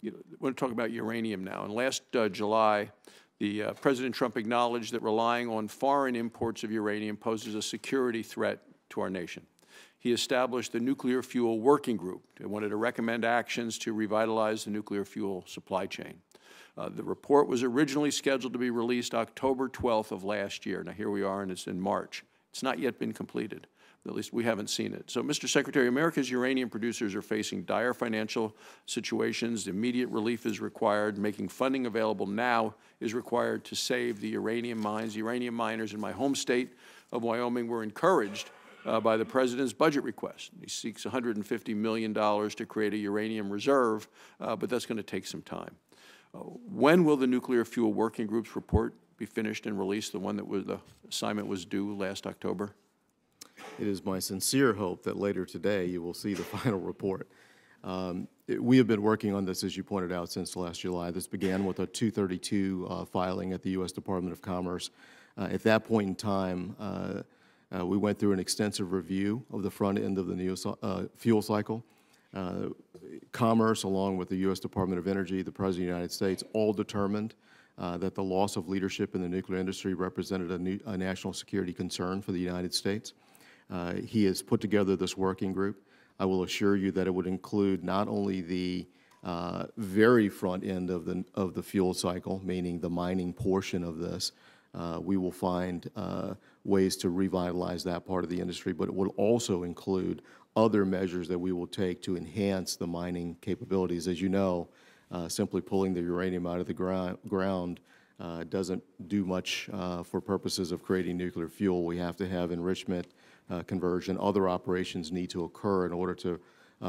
I want to talk about uranium now. And last July, President Trump acknowledged that relying on foreign imports of uranium poses a security threat to our nation. He established the Nuclear Fuel Working Group and wanted to recommend actions to revitalize the nuclear fuel supply chain. The report was originally scheduled to be released October 12th of last year. Now, here we are, and it's in March. It's not yet been completed. At least we haven't seen it. So, Mr. Secretary, America's uranium producers are facing dire financial situations. Immediate relief is required. Making funding available now is required to save the uranium mines. Uranium miners in my home state of Wyoming were encouraged by the President's budget request. He seeks $150 million to create a uranium reserve, but that's going to take some time. When will the Nuclear Fuel Working Group's report be finished and released, the one that the assignment was due last October? It is my sincere hope that later today you will see the final report. We have been working on this, as you pointed out, since last July. This began with a 232 filing at the U.S. Department of Commerce. At that point in time, we went through an extensive review of the front end of the fuel cycle. Commerce, along with the U.S. Department of Energy, the President of the United States, all determined that the loss of leadership in the nuclear industry represented a national security concern for the United States. He has put together this working group. I will assure you that it would include not only the very front end of the fuel cycle, meaning the mining portion of this. We will find ways to revitalize that part of the industry, but it will also include other measures that we will take to enhance the mining capabilities. As you know, simply pulling the uranium out of the ground doesn't do much for purposes of creating nuclear fuel. We have to have enrichment, conversion, other operations need to occur in order to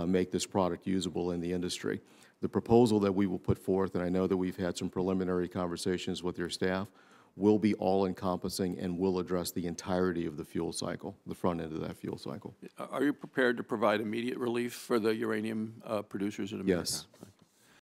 make this product usable in the industry. The proposal that we will put forth, and I know that we've had some preliminary conversations with your staff, will be all-encompassing and will address the entirety of the fuel cycle, the front end of that fuel cycle. Are you prepared to provide immediate relief for the uranium producers in America? Yes.